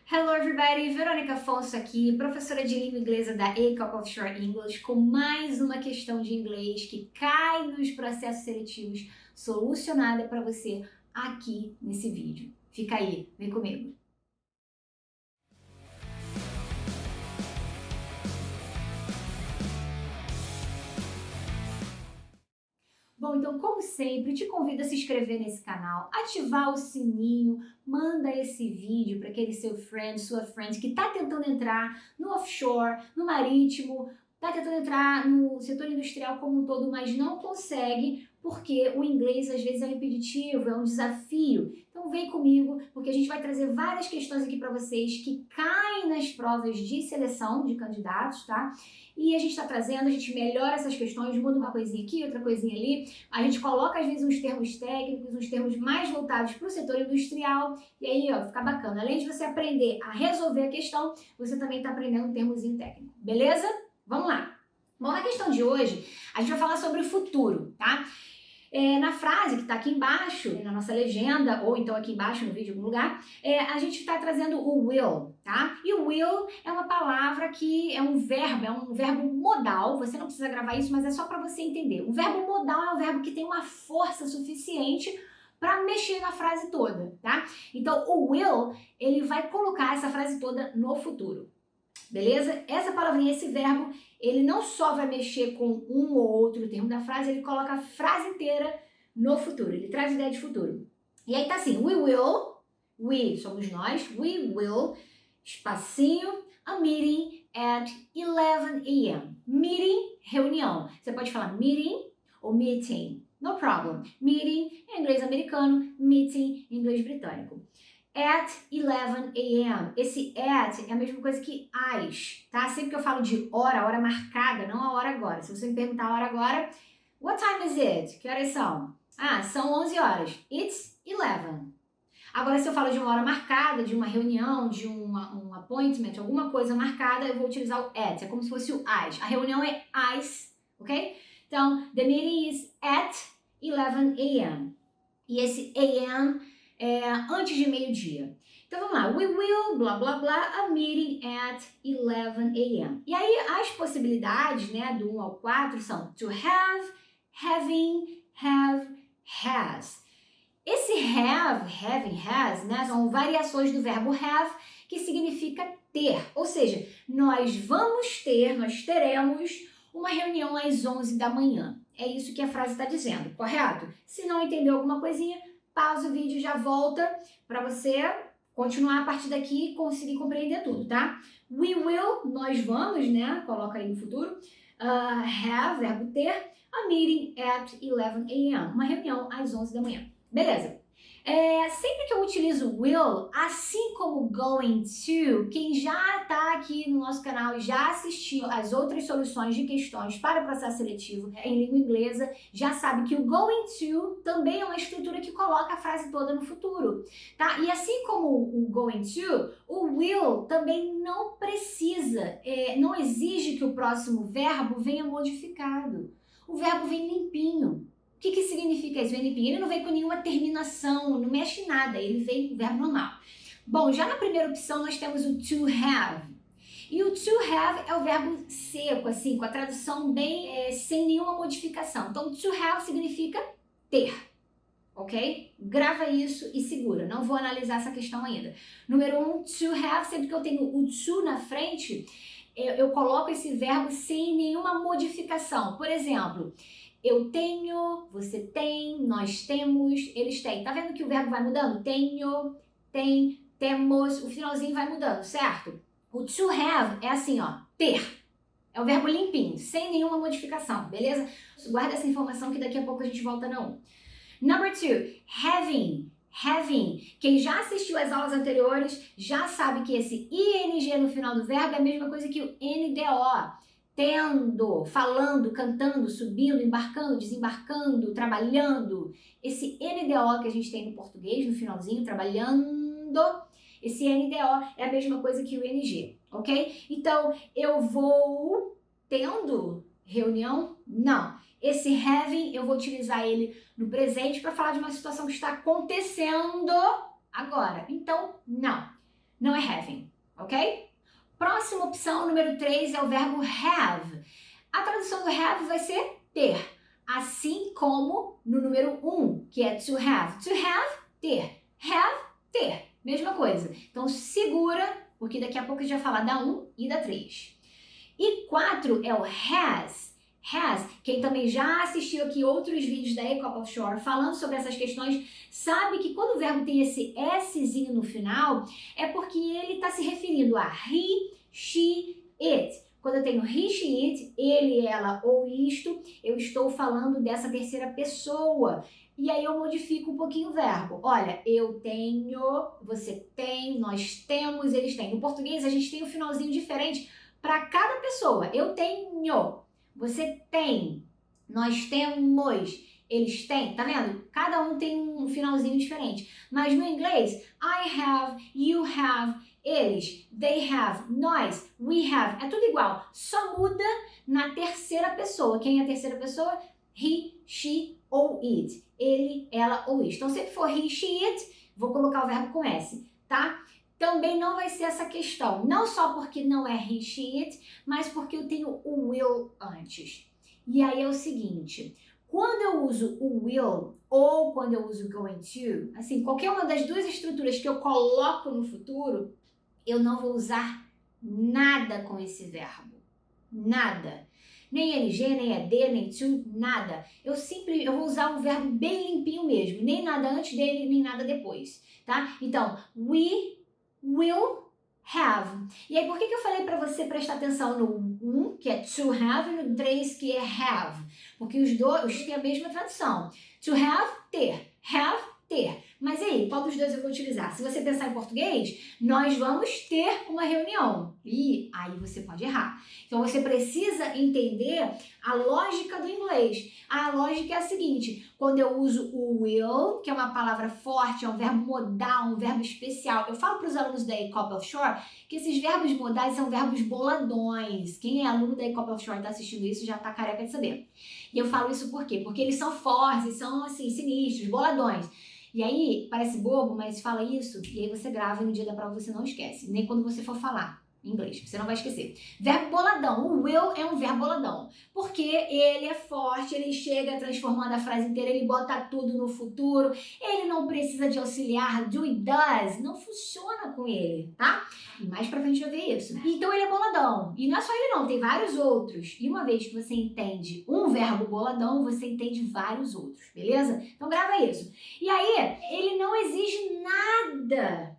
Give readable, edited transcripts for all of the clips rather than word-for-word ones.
Hello everybody, Verônica Afonso aqui, professora de língua inglesa da ACOP Offshore English, com mais uma questão de inglês que cai nos processos seletivos, solucionada para você aqui nesse vídeo. Fica aí, vem comigo. Bom, então, como sempre, te convido a se inscrever nesse canal, ativar o sininho, manda esse vídeo para aquele seu friend, sua friend que está tentando entrar no offshore, no marítimo, está tentando entrar no setor industrial como um todo, mas não consegue porque o inglês às vezes é um impeditivo, é um desafio. Então vem comigo, porque a gente vai trazer várias questões aqui para vocês que caem nas provas de seleção de candidatos, tá? E a gente está trazendo, a gente melhora essas questões, muda uma coisinha aqui, outra coisinha ali, a gente coloca às vezes uns termos técnicos, uns termos mais voltados para o setor industrial, e aí ó, fica bacana. Além de você aprender a resolver a questão, você também está aprendendo um termozinho técnico, beleza? Vamos lá! Bom, na questão de hoje, a gente vai falar sobre o futuro, tá? Na frase que está aqui embaixo, na nossa legenda, ou então aqui embaixo no vídeo em algum lugar, a gente está trazendo o will, tá? E o will é uma palavra que é um verbo modal, você não precisa gravar isso, mas é só para você entender. O verbo modal é um verbo que tem uma força suficiente para mexer na frase toda, tá? Então, o will, ele vai colocar essa frase toda no futuro. Beleza? Essa palavrinha, esse verbo, ele não só vai mexer com um ou outro termo da frase, ele coloca a frase inteira no futuro, ele traz ideia de futuro. E aí tá assim, we somos nós, we will, espacinho, a meeting at 11 a.m. Meeting, reunião. Você pode falar meeting ou meeting, no problem. Meeting em inglês americano, meeting em inglês britânico. At 11 a.m. Esse at é a mesma coisa que as, tá? Sempre que eu falo de hora marcada, não a hora agora. Se você me perguntar a hora agora, what time is it? Que horas são? Ah, são 11 horas. It's 11. Agora, se eu falo de uma hora marcada, de uma reunião, de um appointment, alguma coisa marcada, eu vou utilizar o at. É como se fosse o as. A reunião é as, ok? Então, the meeting is at 11 a.m. E esse a.m. antes de meio-dia. Então vamos lá, we will, blá blá blá, a meeting at 11 a.m. E aí as possibilidades, né, do 1 ao 4 são to have, having, have, has. Esse have, having, has, né, são variações do verbo have, que significa ter. Ou seja, nós teremos uma reunião às 11 da manhã. É isso que a frase está dizendo, correto? Se não entendeu alguma coisinha, pausa o vídeo e já volta para você continuar a partir daqui e conseguir compreender tudo, tá? We will, nós vamos, né? Coloca aí no futuro. Have, verbo ter. A meeting at 11 a.m. Uma reunião às 11 da manhã. Beleza. Sempre que eu utilizo will, assim como going to, quem já está aqui no nosso canal e já assistiu às outras soluções de questões para o processo seletivo em língua inglesa, já sabe que o going to também é uma estrutura que coloca a frase toda no futuro, tá? E assim como o going to, o will também não precisa, não exige que o próximo verbo venha modificado. O verbo vem limpinho. O que significa isso? Ele não vem com nenhuma terminação, não mexe em nada, ele vem com verbo normal. Bom, já na primeira opção nós temos o to have. E o to have é o verbo seco, assim, com a tradução bem sem nenhuma modificação. Então, to have significa ter, ok? Grava isso e segura, não vou analisar essa questão ainda. Número 1, to have, sempre que eu tenho o to na frente, eu coloco esse verbo sem nenhuma modificação. Por exemplo, eu tenho, você tem, nós temos, eles têm. Tá vendo que o verbo vai mudando? Tenho, tem, temos, o finalzinho vai mudando, certo? O to have é assim, ó, ter. É o verbo limpinho, sem nenhuma modificação, beleza? Guarda essa informação que daqui a pouco a gente volta na 1. Number 2, having. Having. Quem já assistiu às aulas anteriores já sabe que esse ing no final do verbo é a mesma coisa que o NDO. Tendo, falando, cantando, subindo, embarcando, desembarcando, trabalhando. Esse NDO que a gente tem no português, no finalzinho, trabalhando, esse NDO é a mesma coisa que o NG, ok? Então, eu vou tendo reunião? Não. Esse having, eu vou utilizar ele no presente para falar de uma situação que está acontecendo agora. Então, não. não é having, ok? Próxima opção, número 3, é o verbo have. A tradução do have vai ser ter, assim como no número 1, que é to have. To have, ter. Have, ter. Mesma coisa. Então, segura, porque daqui a pouco a gente vai falar da 1 e da 3. E 4 é o has. Has, quem também já assistiu aqui outros vídeos da A Couple Shore falando sobre essas questões, sabe que quando o verbo tem esse Szinho no final, é porque ele está se referindo a he, she, it. Quando eu tenho he, she, it, ele, ela ou isto, eu estou falando dessa terceira pessoa. E aí eu modifico um pouquinho o verbo. Olha, eu tenho, você tem, nós temos, eles têm. No português a gente tem um finalzinho diferente para cada pessoa. Eu tenho, você tem, nós temos, eles têm. Tá vendo? Cada um tem um finalzinho diferente. Mas no inglês, I have, you have, eles, they have, nós, we have, é tudo igual. Só muda na terceira pessoa. Quem é a terceira pessoa? He, she ou it. Ele, ela ou isto. Então, se for he, she, it, vou colocar o verbo com S, tá? Também não vai ser essa questão. Não só porque não é he, she, it, mas porque eu tenho o will antes. E aí é o seguinte, quando eu uso o will ou quando eu uso going to, assim, qualquer uma das duas estruturas que eu coloco no futuro, eu não vou usar nada com esse verbo. Nada. Nem LG, nem ED, nem to, nada. Eu vou usar um verbo bem limpinho mesmo. Nem nada antes dele, nem nada depois, tá? Então, we will have. E aí, por que eu falei para você prestar atenção no 1, que é to have, e no 3, que é have? Porque os dois têm a mesma tradução. To have, ter. Have, ter. Mas e aí, qual dos dois eu vou utilizar? Se você pensar em português, nós vamos ter uma reunião. E aí você pode errar. Então você precisa entender a lógica do inglês. A lógica é a seguinte, quando eu uso o will, que é uma palavra forte, é um verbo modal, um verbo especial. Eu falo para os alunos da A Couple Shore que esses verbos modais são verbos boladões. Quem é aluno da A Couple Shore e está assistindo isso já está careca de saber. E eu falo isso por quê? Porque eles são fortes, são assim, sinistros, boladões. E aí, parece bobo, mas fala isso, e aí você grava e no dia da prova você não esquece. Nem quando você for falar em inglês, você não vai esquecer. Verbo boladão. O will é um verbo boladão. Porque ele é forte, ele chega transformando a frase inteira, ele bota tudo no futuro, ele não precisa de auxiliar, do e does, não funciona com ele, tá? E mais pra frente vai ver isso. Então ele é boladão. E não é só ele não, tem vários outros. E uma vez que você entende um verbo boladão, você entende vários outros, beleza? Então grava isso. E aí, ele não exige nada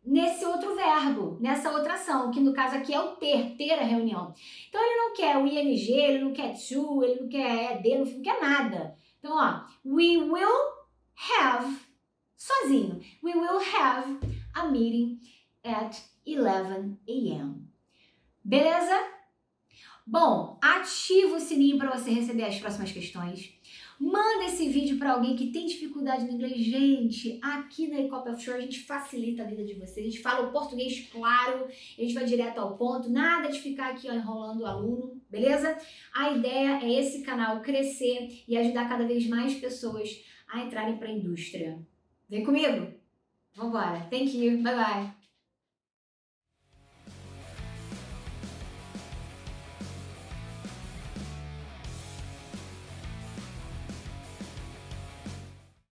nesse outro verbo, nessa outra ação, que no caso aqui é o ter a reunião. Então ele não quer o ing, ele não quer to, ele não quer ed, não quer nada. Então, ó, we will have, sozinho, we will have a meeting at 11 a.m. Beleza? Bom, ativa o sininho para você receber as próximas questões. Manda esse vídeo para alguém que tem dificuldade no inglês. Gente, aqui na A Couple Shore a gente facilita a vida de vocês. A gente fala o português claro, a gente vai direto ao ponto. Nada de ficar aqui enrolando o aluno, beleza? A ideia é esse canal crescer e ajudar cada vez mais pessoas a entrarem para a indústria. Vem comigo? Vambora. Thank you. Bye, bye.